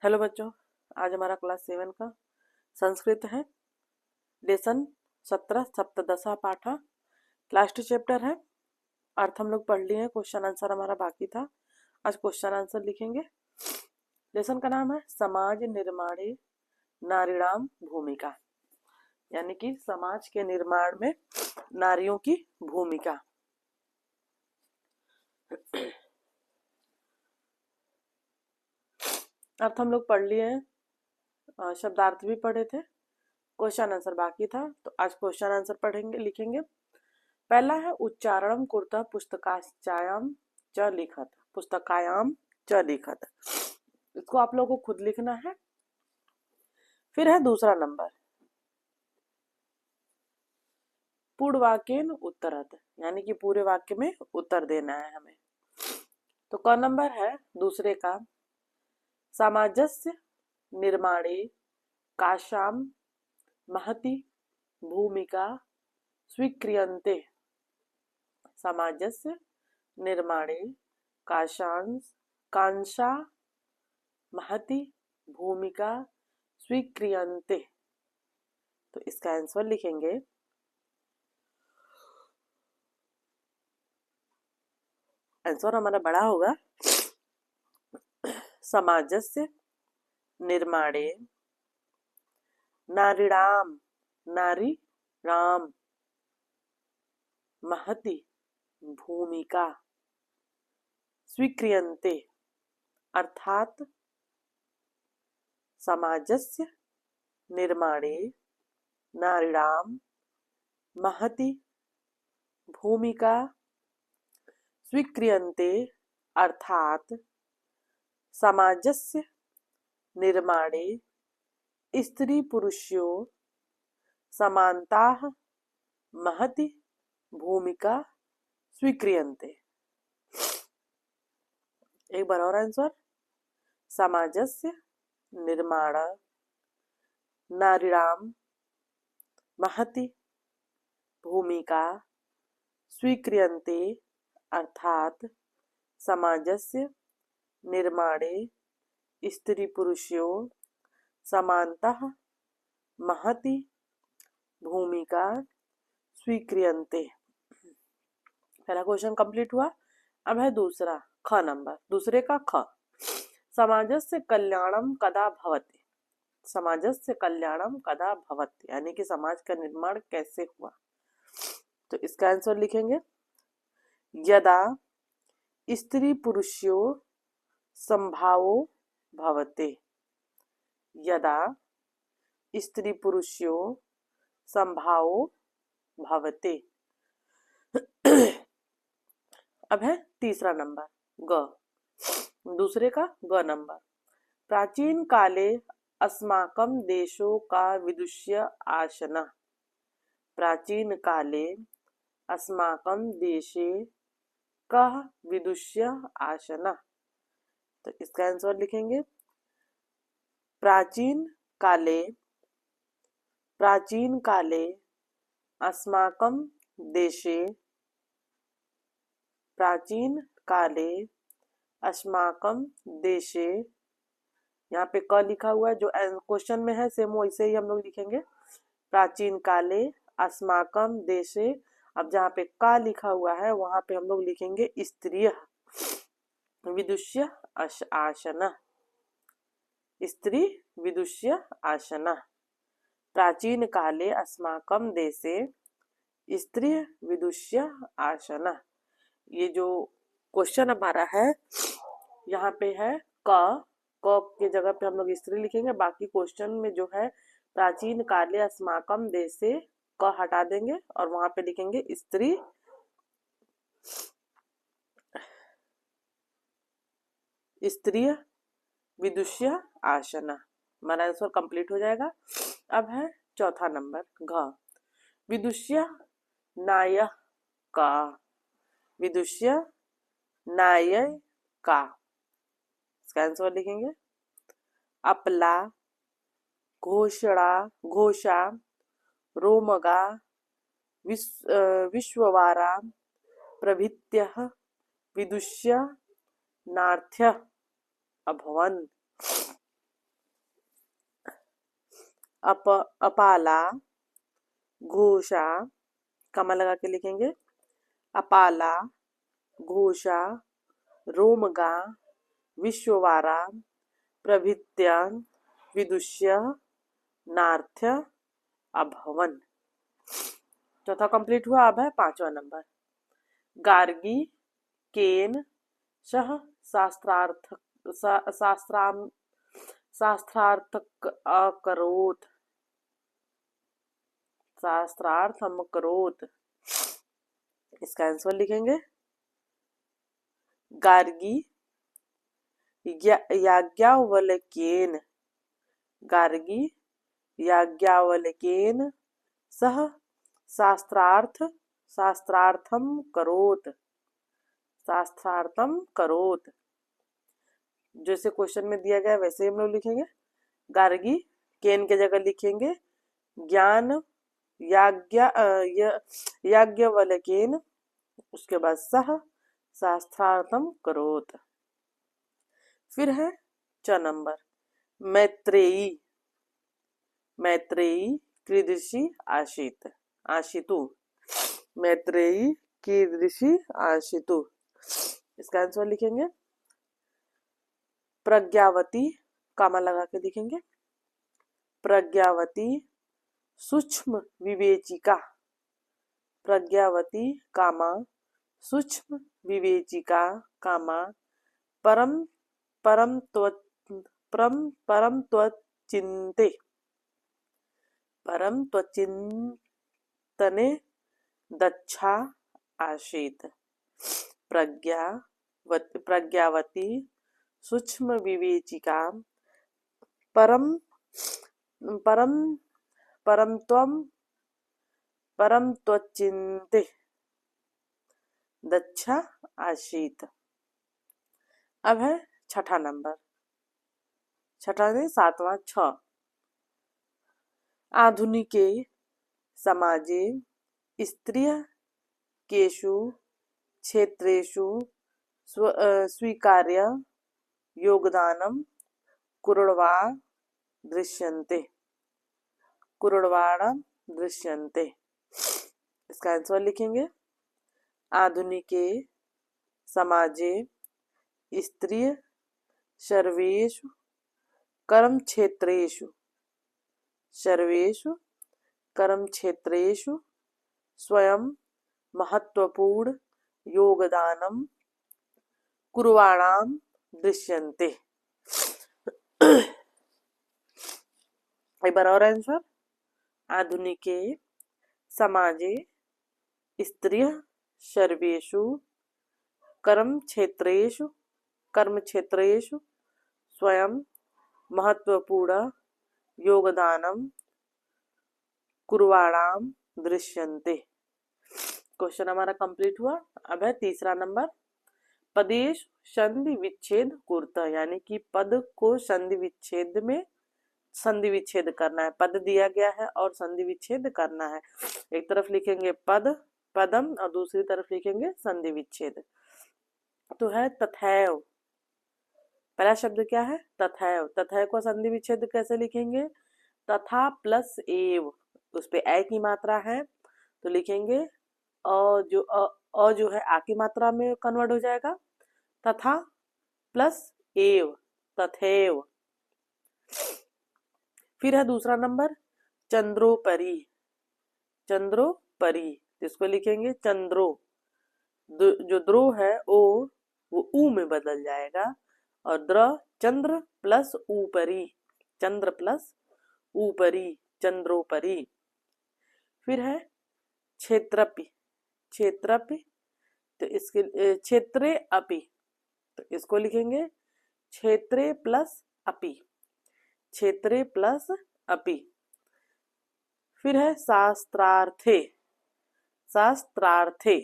Hello बच्चों, आज हमारा क्लास 7 का संस्कृत है। लेसन 17 सप्तदशा पाठा लास्ट चैप्टर है। अर्थ हम लोग पढ़ लिए हैं, क्वेश्चन आंसर हमारा बाकी था। आज क्वेश्चन आंसर लिखेंगे। लेसन का नाम है समाज निर्माणे नारीणाम भूमिका, यानी कि समाज के निर्माण में नारियों की भूमिका। अर्थ हम लोग पढ़ लिए हैं, शब्दार्थ भी पढ़े थे, क्वेश्चन आंसर बाकी था। तो आज क्वेश्चन आंसर पढ़ेंगे, लिखेंगे। पहला है उच्चारणम कुर्ता पुस्तकायाम च लिखत, पुस्तकायाम च लिखत। इसको आप लोगों को खुद लिखना है। फिर है दूसरा नंबर पूर्ण वाक्येन उत्तरत, यानी कि पूरे वाक्य में उत्तर देना है हमें। तो क नंबर है दूसरे का सामंजस्य निर्माणे काशाम महति भूमिका स्वीक्रियन्ते। सामंजस्य निर्माणे कांशा महति भूमिका स्वीक्रियन्ते। तो इसका आंसर लिखेंगे। आंसर हमारा बड़ा होगा समाजस्य निर्माणे नारीणाम महति भूमिका स्वीक्रियन्ते, अर्थात समाजस्य निर्माणे नारीणाम महति भूमिका स्वीक्रियन्ते, अर्थात समाजस्य निर्माणे स्त्री पुरुषयों समानताः महति भूमिका स्वीक्रियन्ते। एक बार और आंसर, समाजस्य निर्माण नारीणाम महति भूमिका स्वीक्रियन्ते, अर्थात समाजस्य निर्माणे स्त्री पुरुषयों समानतः महति भूमिका स्वीक्रियन्ते। पहला क्वेश्चन कंप्लीट हुआ। अब है दूसरा ख नंबर, दूसरे का ख समाजस्य कल्याणम कदा भवति। समाजस्य कल्याणम कदा भवति, यानी कि समाज का निर्माण कैसे हुआ। तो इसका आंसर लिखेंगे यदा स्त्री पुरुषयों संभावो भवते। यदा स्त्री पुरुषयों संभावो भवते। अब है तीसरा नंबर ग, दूसरे का ग नंबर प्राचीन काले अस्माकं देशों का विदुष्य आसना। प्राचीन काले अस्माकं देशे कः विदुष्य आसना। तो इसका आंसर लिखेंगे प्राचीन काले अस्माकं देशे, प्राचीन काले अस्माकं देशे। यहाँ पे क लिखा हुआ है, जो क्वेश्चन में है सेम वैसे ही हम लोग लिखेंगे प्राचीन काले अस्माकं देशे। अब जहाँ पे का लिखा हुआ है वहां पे हम लोग लिखेंगे स्त्रिय विदुष्य आसना, स्त्री विदुष्य आसना। प्राचीन काले अस्माकं देशे स्त्री विदुष्य आसना। ये जो क्वेश्चन हमारा है यहाँ पे है क के जगह पे हम लोग स्त्री लिखेंगे। बाकी क्वेश्चन में जो है प्राचीन काले अस्माकं देशे क हटा देंगे और वहां पे लिखेंगे स्त्री स्त्रीय विदुष्य आसना। हमारा आंसर कंप्लीट हो जाएगा। अब है चौथा नंबर घ विदुष्य नाय का। विदुष्य नाय का, इसका आंसर लिखेंगे अपला घोषा रोमगा विश्ववारा प्रभृत्यः विदुष्य नार्थ्य अभवन्। अपाला, घोषा, कमा लगा के लिखेंगे, अपाला, घोषा, रोमगा, विश्ववारा, प्रभृत्या, विदुष्य, नार्थ्य, अभवन। चौथा कंप्लीट हुआ। अब है पांचवा नंबर। गार्गी, केन, सह शास्त्रार्थक शास्त्रार्थक अकरोत्, शास्त्रार्थम करोत्। इसका आंसर लिखेंगे गार्गी याज्ञवल्क्येन, गार्गी याज्ञवल्क्येन सह शास्त्रार्थम करोत्, शास्त्रार्थम करोत्। जैसे क्वेश्चन में दिया गया वैसे हम लोग लिखेंगे। गार्गी केन के जगह लिखेंगे ज्ञान याज्ञवल्क्येन, उसके बाद सह शास्त्रार्थम करोत्। फिर है 6 नंबर। मैत्रेयी, मैत्रेयी कीदृशी आसीत्, आशितु, मैत्रेयी कीदृशी आशितु। इसका आंसर लिखेंगे प्रज्ञावती, कामा लगा के लिखेंगे, प्रज्ञावती सूक्ष्म विवेचिका, प्रज्ञावती कामा सूक्ष्म विवेचिका कामा परम परम त्वचिन्ते, परम त्वचिन्तने दक्षा आसीत्। प्रज्ञावती सूक्ष्म विवेचिका परम परम परम त्वचिन्ते दक्षा आसीत्। अब है छठा नंबर, छठा से सातवां 6। आधुनिके समाजे स्त्रिय केषु क्षेत्रेषु स्वीकार्य योगदानं कुर्वा दृश्यन्ते, कुर्वाणा दृश्यन्ते। इसका आंसर लिखेंगे आधुनिके समाजे स्त्रिय सर्वेषु कर्मक्षेत्रेषु, सर्वेषु कर्मक्षेत्रेषु स्वयं महत्वपूर्ण योगदानं कुर्वाणां दृश्यन्ते। एक बार और आंसर। आधुनिके समाजे स्त्रियः सर्वेषु कर्मक्षेत्रेषु स्वयं महत्वपूर्ण योगदानं कुर्वाणां दृश्यन्ते। क्वेश्चन हमारा कंप्लीट हुआ। अब है तीसरा नंबर। पदेश संधि विच्छेद कुर्तः, यानी कि पद को संधि विच्छेद करना है। पद दिया गया है और संधि विच्छेद करना है। एक तरफ लिखेंगे पद पदम और दूसरी तरफ लिखेंगे संधि विच्छेद। तो है तथैव। पहला शब्द क्या है? तथैव। तथैव को संधि विच्छेद कैसे लिखेंगे? तथा प्लस एव, उस पे ए की मात्रा है तो लिखेंगे अ जो है आ की मात्रा में कन्वर्ट हो जाएगा। तथा प्लस एव, तथैव। फिर है दूसरा नंबर चंद्रोपरि। चंद्रोपरि इसको लिखेंगे चंद्रो, जो द्रो है वो ऊ में बदल जाएगा और द्र चंद्र प्लस ऊपरी, चंद्र प्लस ऊपरी, चंद्रोपरि। फिर है क्षेत्रपि। क्षेत्रपि तो इसके क्षेत्रे अपि, तो इसको लिखेंगे क्षेत्रे प्लस अपि, क्षेत्रे प्लस अपि। फिर है शास्त्रार्थे। शास्त्रार्थे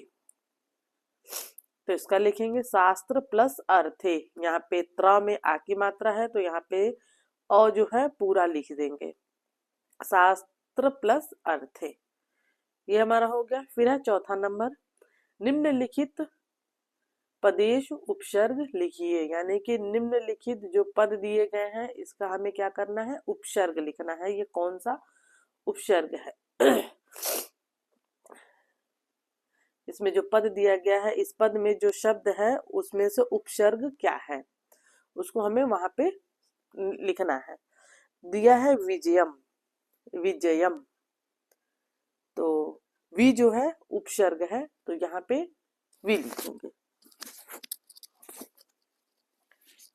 तो इसका लिखेंगे शास्त्र प्लस अर्थे। यहाँ पे त्र में आ की मात्रा है तो यहाँ पे अ जो है पूरा लिख देंगे, शास्त्र प्लस अर्थे। ये हमारा हो गया। फिर है चौथा नंबर। निम्नलिखित पदेश उपसर्ग लिखिए, यानी कि निम्नलिखित जो पद दिए गए हैं इसका हमें क्या करना है, उपसर्ग लिखना है। ये कौन सा उपसर्ग है? इसमें जो पद दिया गया है, इस पद में जो शब्द है उसमें से उपसर्ग क्या है, उसको हमें वहां पे लिखना है। दिया है विजयम, विजयम, तो वी जो है उपसर्ग है, तो यहाँ पे वी लिखेंगे।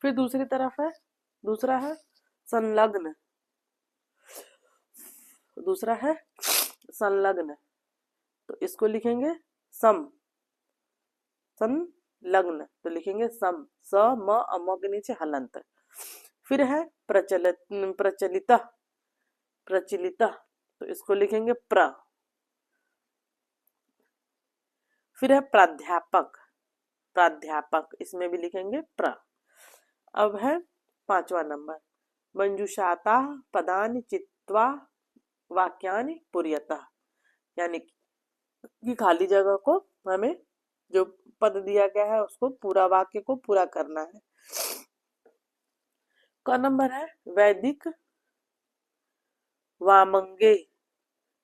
फिर दूसरी तरफ है, दूसरा है संलग्न, दूसरा है संलग्न, तो इसको लिखेंगे सम, संलग्न, तो लिखेंगे सम, स म अम के नीचे हलंत। फिर है प्रचलित, प्रचलित, प्रचलित, तो इसको लिखेंगे प्र। फिर है प्राध्यापक, प्राध्यापक, इसमें भी लिखेंगे प्र। अब है 5वां नंबर, मंजुषाता पदानि चित्वा वाक्यानि पुर्यतः, यानी कि खाली जगह को हमें जो पद दिया गया है उसको पूरा वाक्य को पूरा करना है। क नंबर है वैदिक वामंगे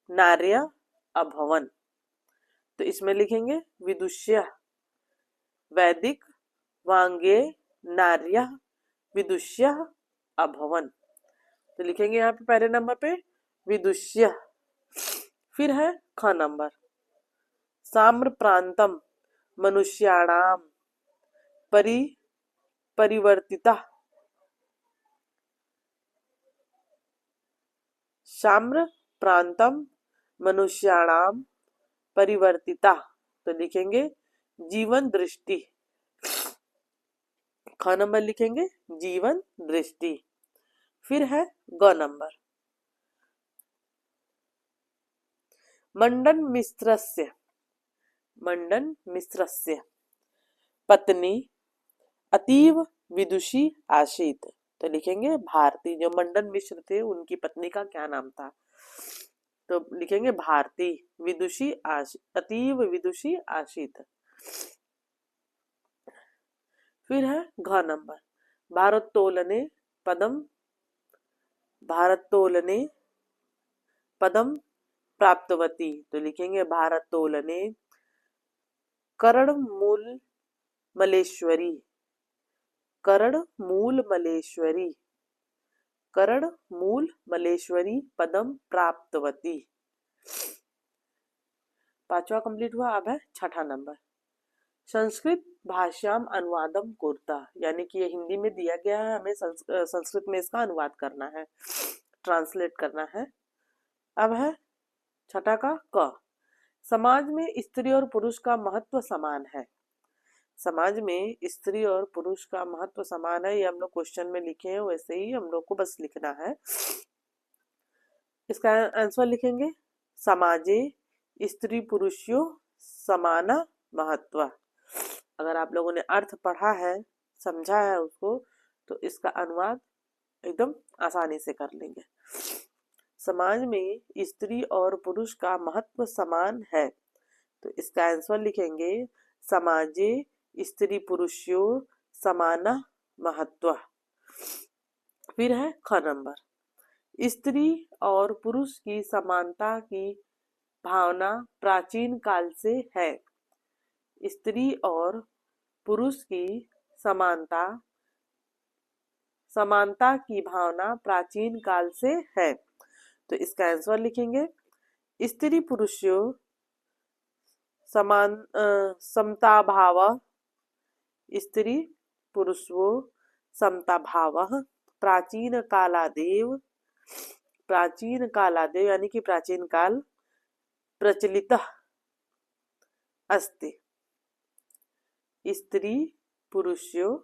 नार्य अभवन, तो इसमें लिखेंगे विदुष्य, वैदिक वांगे नार्य विदुष्य अभवन, तो लिखेंगे यहाँ पे पहले नंबर पे विदुष्य। फिर है ख नंबर, साम्र प्रांतम मनुष्याणाम परिवर्तिता, साम्र प्रांतम मनुष्याणाम परिवर्तिता, तो लिखेंगे जीवन दृष्टि, ख नंबर लिखेंगे जीवन दृष्टि। फिर है ग नंबर, मंडन मिश्रस्य, मंडन मिश्रस्य पत्नी अतीव विदुषी आसीत, तो लिखेंगे भारती, जो मंडन मिश्र थे उनकी पत्नी का क्या नाम था, तो लिखेंगे भारती, विदुषी अतीव विदुषी आसीत। फिर है घ नंबर, भारतोलने पदम, भारतोलने पदम प्राप्तवती, तो लिखेंगे भारतोलने करण मूल मलेश्वरी, करण मूल मलेश्वरी, करण मूल मलेश्वरी पदम प्राप्तवती। 5वां कंप्लीट हुआ। अब है 6ठा नंबर, संस्कृत भाषाम अनुवादम कुर्ता, यानी कि ये हिंदी में दिया गया है, हमें संस्कृत में इसका अनुवाद करना है, ट्रांसलेट करना है। अब है 6ठा का क, समाज में स्त्री और पुरुष का महत्व समान है, समाज में स्त्री और पुरुष का महत्व समान है, ये हम लोग क्वेश्चन में लिखे हैं, वैसे ही हम लोग को बस लिखना है। इसका आंसर लिखेंगे समाजे स्त्री पुरुषों समाना महत्व। अगर आप लोगों ने अर्थ पढ़ा है, समझा है उसको, तो इसका अनुवाद एकदम आसानी से कर लेंगे। समाज में स्त्री और पुरुष का महत्व समान है, तो इसका आंसर लिखेंगे समाजे स्त्री पुरुषों समाना महत्व। फिर है ख नंबर, स्त्री और पुरुष की समानता की भावना प्राचीन काल से है, स्त्री और पुरुष की समानता, समानता की भावना प्राचीन काल से है, तो इसका आंसर लिखेंगे स्त्री पुरुषों समान समता भाव, स्त्री पुरुषों समता भाव प्राचीन कालादेव, प्राचीन कालादेव यानी कि प्राचीन काल प्रचलित अस्ति, स्त्री पुरुषों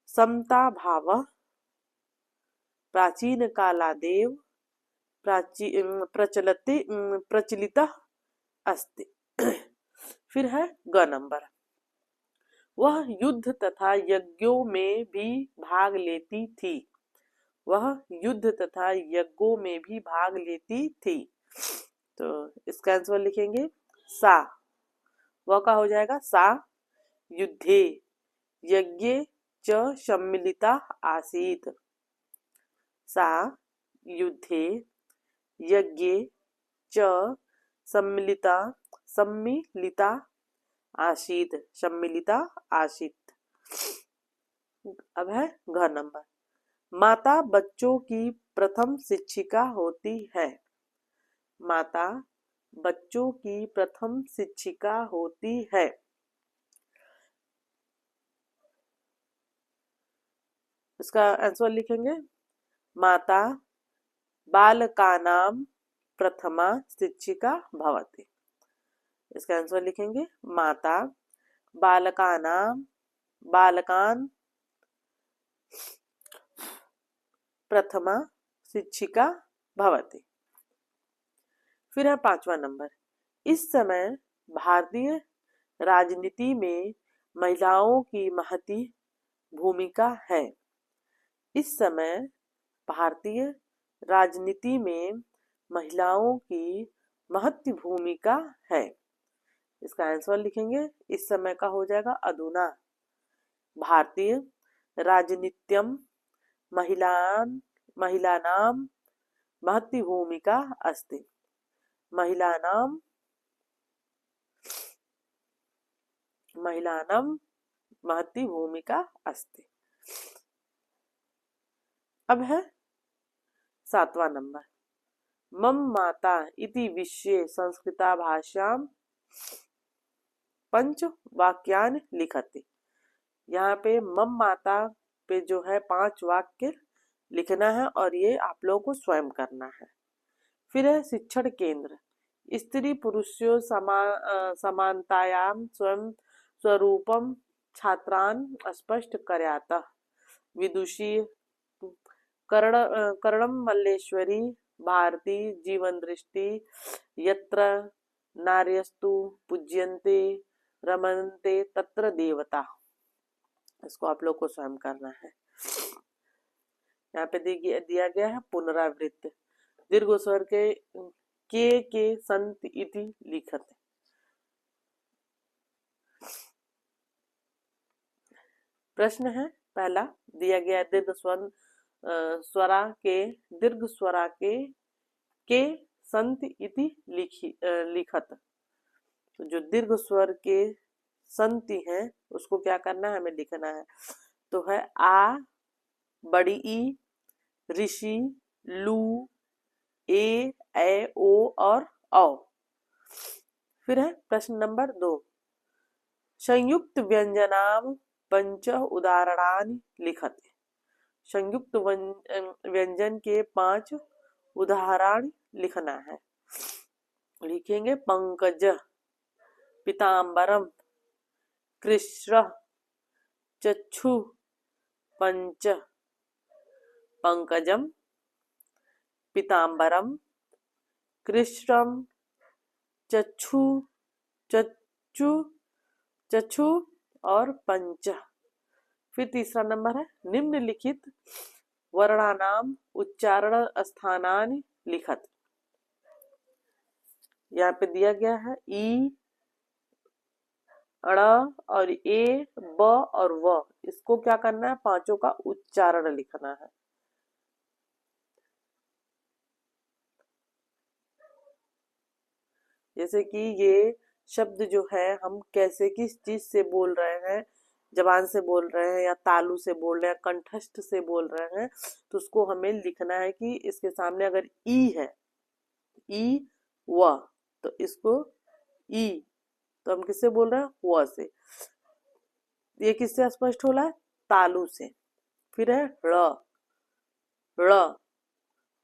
समता भाव प्राचीन कालादेव प्रचलित अस्ति। फिर है ग नंबर, वह युद्ध तथा यज्ञों में भी भाग लेती थी, वह युद्ध तथा यज्ञों में भी भाग लेती थी, तो इसका आंसर लिखेंगे सा, वह का हो जाएगा सा, युद्धे यज्ञे च सम्मिलिता आसीत्। सा युद्धे यज्ञे च सम्मिलिता सम्मिलिता आसीत्। सम्मिलिता आसीत्। अब है घ नंबर। माता बच्चों की प्रथम शिक्षिका होती है। माता बच्चों की प्रथम शिक्षिका होती है। इसका आंसर लिखेंगे, माता बालकानां प्रथमा शिक्षिका भवति। इसका आंसर लिखेंगे, माता बालकान प्रथमा शिक्षिका भवति। फिर है 5वां नंबर। इस समय भारतीय राजनीति में महिलाओं की महती भूमिका है। इस समय भारतीय राजनीति में महिलाओं की महती भूमिका है। इसका आंसर लिखेंगे, इस समय का हो जाएगा अधुना। भारतीय राजनीत्यम महिलानां महती भूमिका अस्ति। महिलानां महती भूमिका अस्ति। अब है 7वां नंबर। मम माता इति विषये संस्कृता भाषां पंच वाक्यानि लिखति। यहाँ पे मम माता पे जो है 5 वाक्य लिखना है और ये आप लोगों को स्वयं करना है। फिर है शिक्षण केंद्र। स्त्री पुरुषों समानतायां स्वयं स्वरूपम छात्रान स्पष्ट कर्यातः। विदुषी कर्णम मल्लेश्वरी भारती जीवन दृष्टि यत्र नार्यस्तु पूज्यन्ते रमन्ते तत्र देवता। इसको आप लोग को स्वयं करना है। यहाँ पे दिया गया है पुनरावृत्त। दीर्घ स्वर के संत इति लिखत। प्रश्न है पहला, दिया गया दीर्घ स्वरा के संत इति लिखत। तो जो दीर्घ स्वर के संति हैं उसको क्या करना है, हमें लिखना है। तो है आ, बड़ी ई, ऋषि, लू, ए ओ और औ। फिर है प्रश्न नंबर 2। संयुक्त व्यंजनाम पंच उदाहरणानि लिखते। संयुक्त व्यंजन के 5 उदाहरण लिखना है। लिखेंगे पंकज, पीताम्बरम, कृष्ण, चक्षु, पंच। पंकजम, पीताम्बरम, कृष्णम, चक्षु और पंच। फिर तीसरा नंबर है निम्नलिखित वर्णानाम उच्चारण स्थानानि लिखत। यहाँ पे दिया गया है ई, अड़ और ए, ब और व। इसको क्या करना है, 5 का उच्चारण लिखना है। जैसे कि ये शब्द जो है हम कैसे किस चीज से बोल रहे हैं, जबान से बोल रहे हैं या तालु से बोल रहे हैं, कंठस्थ से बोल रहे हैं, तो उसको हमें लिखना है कि इसके सामने अगर ई है, ई व, तो इसको ई, तो हम किससे बोल रहे हैं, व से। ये किससे स्पष्ट हो रहा है, तालु से। फिर है ड़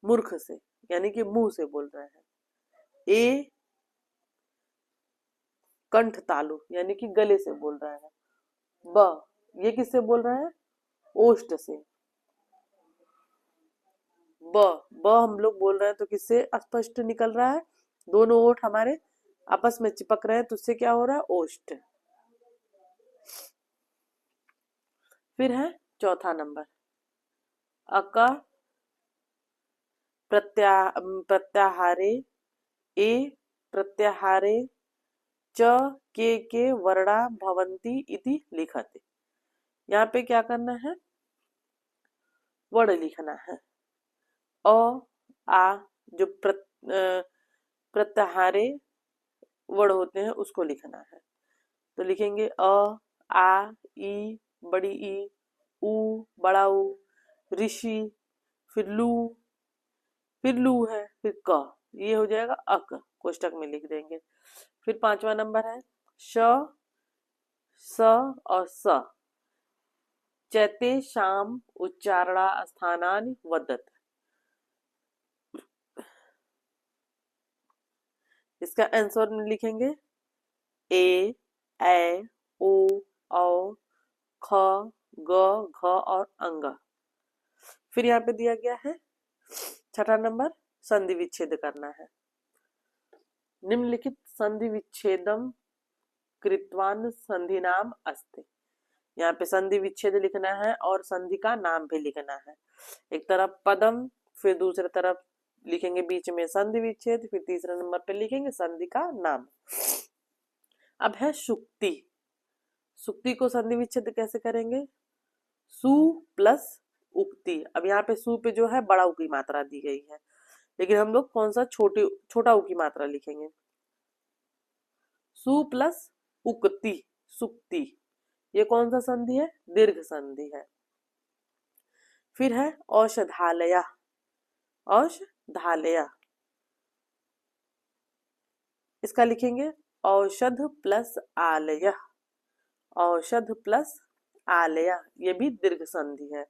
मूर्ख से, यानी कि मुंह से बोल रहे हैं। ए कंठ तालु, यानी कि गले से बोल रहे हैं। ब, ये किससे बोल रहे हैं, ओष्ठ से। ब हम लोग बोल रहे हैं तो किससे स्पष्ट निकल रहा है, दोनों ओठ हमारे आपस में चिपक रहे हैं, तो उससे क्या हो रहा है, ओष्ठ। फिर है चौथा नंबर, अक प्रत्याहारे, ए प्रत्याहारे, च के वर्णा भवन्ति इति लिखते। यहाँ पे क्या करना है, वर्ण लिखना है। अ आ जो प्रत्याहारे वर्ण होते हैं उसको लिखना है। तो लिखेंगे अ आ ई बड़ी ई, ऊ बड़ा ऊ, ऋषि, फिर लू, फिर लू है, फिर क, ये हो जाएगा अक, कोष्टक में लिख देंगे। फिर 5वां नंबर है श स और स, चैते शाम उच्चारणा स्थानानि वदत। इसका आंसर में लिखेंगे ए ओ औ ख ग घ और अंग। फिर यहाँ पे दिया गया है 6वां नंबर, संधि विच्छेद करना है। निम्नलिखित संधि विच्छेदम कृत्वान संधि नाम अस्ति। यहाँ पे संधि विच्छेद लिखना है और संधि का नाम भी लिखना है। एक तरफ पदम, फिर दूसरे तरफ लिखेंगे बीच में संधि विच्छेद, फिर तीसरे नंबर पे लिखेंगे संधि का नाम। अब है सुक्ति। सुक्ति को संधि विच्छेद कैसे करेंगे, सु प्लस उक्ति। अब यहाँ पे सु पे जो है बड़ा उ की मात्रा दी गई है, लेकिन हम लोग कौन सा छोटा उ की मात्रा लिखेंगे, सु प्लस उक्ति, सुक्ति। ये कौन सा संधि है, दीर्घ संधि है। फिर है औषधालय, औषधालय, इसका लिखेंगे औषध प्लस आलय, औषध प्लस आलय, ये भी दीर्घ संधि है।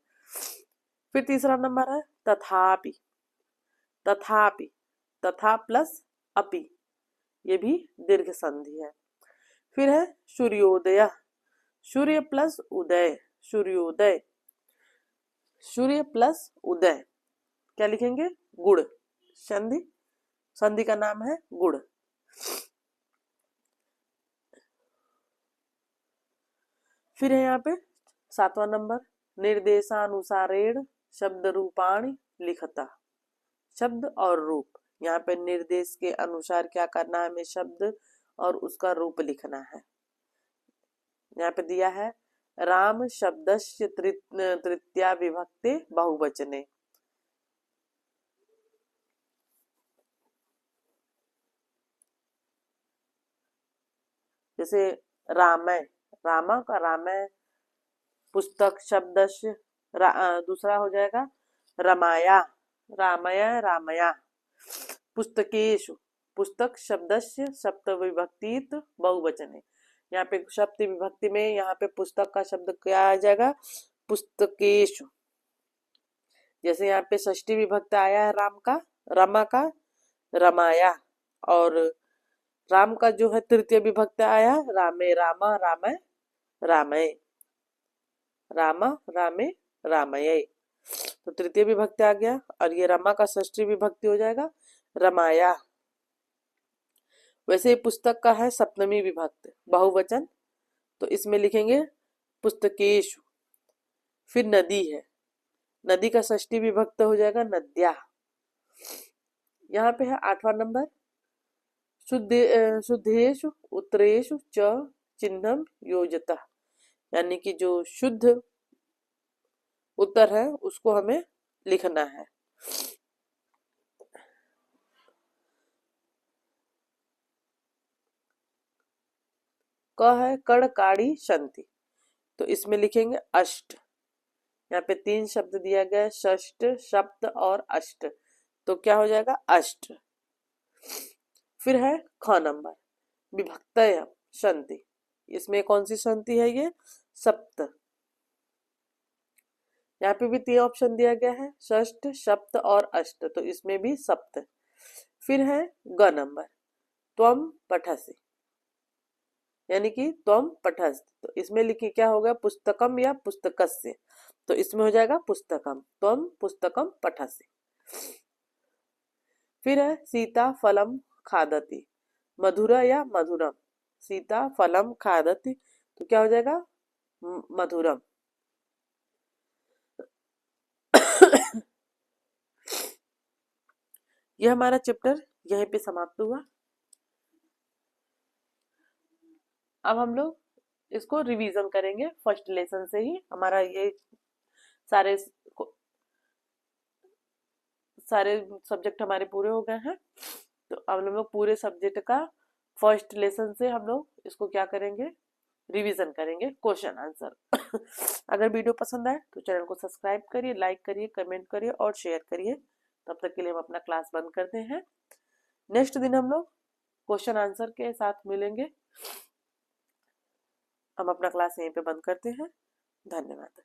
फिर तीसरा नंबर है तथापि, तथापि, तथा प्लस अपि, ये भी दीर्घ संधि है। फिर है सूर्योदय, सूर्य प्लस उदय, सूर्योदय, सूर्य प्लस उदय, क्या लिखेंगे, गुड़, संधि, संधि का नाम है गुड़। फिर है यहाँ पे 7वां नंबर, निर्देशानुसारेण शब्द रूपाणि लिखता, शब्द और रूप। यहाँ पे निर्देश के अनुसार क्या करना है, हमें शब्द और उसका रूप लिखना है। यहाँ पे दिया है राम शब्दस्य तृतीया विभक्ते बहुवचने। जैसे रामय, रामा का रामय, पुस्तक शब्दस्य दूसरा हो जाएगा रमाया, रामय रामया, पुस्तकेषु, पुस्तक शब्दस्य सप्तविभक्तित बहुवचने। यहाँ पे सप्त विभक्ति में यहाँ पे पुस्तक का शब्द क्या आ जाएगा, पुस्तकेषु। जैसे यहाँ पे षष्ठी विभक्त आया है राम का, रमा का, रमाया, और राम का जो है तृतीय विभक्त आया रामे रामा रामय रामय, रामा रामे रामय, तो तृतीय विभक्ति आ गया। और ये रमा का षष्ठी विभक्ति हो जाएगा रमाया। वैसे ही पुस्तक का है सप्तमी विभक्त बहुवचन, तो इसमें लिखेंगे पुस्तकेषु। फिर नदी है, नदी का षष्ठी विभक्त हो जाएगा नद्या। यहाँ पे है 8वां नंबर, शुद्धेषु उत्तरेषु च चिन्हम योजता, यानी कि जो शुद्ध उत्तर है उसको हमें लिखना है। क है कड़काड़ी शंति, तो इसमें लिखेंगे अष्ट। यहाँ पे 3 शब्द दिया गया है, षष्ठ, सप्त और अष्ट, तो क्या हो जाएगा अष्ट। फिर है ख नंबर, विभक्तय शंति, इसमें कौन सी शंति है, ये सप्त। यहाँ पे भी 3 ऑप्शन दिया गया है, षष्ठ, सप्त और अष्ट, तो इसमें भी सप्त। फिर है ग नंबर, त्वम पठसि, यानी कि त्वम पठस, तो इसमें लिखिए क्या होगा, पुस्तकम या पुस्तकस्य, तो इसमें हो जाएगा पुस्तकम, त्वम पुस्तकम पठसि। फिर है सीता फलम खादति, मधुरा या मधुरम, सीता फलम खादति, तो क्या हो जाएगा मधुरम। यह हमारा चैप्टर यहीं पे समाप्त हुआ। अब हम लोग इसको रिवीजन करेंगे फर्स्ट लेसन से ही। हमारा ये सारे सारे सब्जेक्ट हमारे पूरे हो गए हैं। तो अब हम लोग पूरे सब्जेक्ट का फर्स्ट लेसन से हम लोग इसको क्या करेंगे, रिवीजन करेंगे क्वेश्चन आंसर। अगर वीडियो पसंद आए तो चैनल को सब्सक्राइब करिए, लाइक करिए, कमेंट करिए और शेयर करिए। तब तक के लिए हम अपना क्लास बंद करते हैं। नेक्स्ट दिन हम लोग क्वेश्चन आंसर के साथ मिलेंगे। हम अपना क्लास यहीं पे बंद करते हैं। धन्यवाद।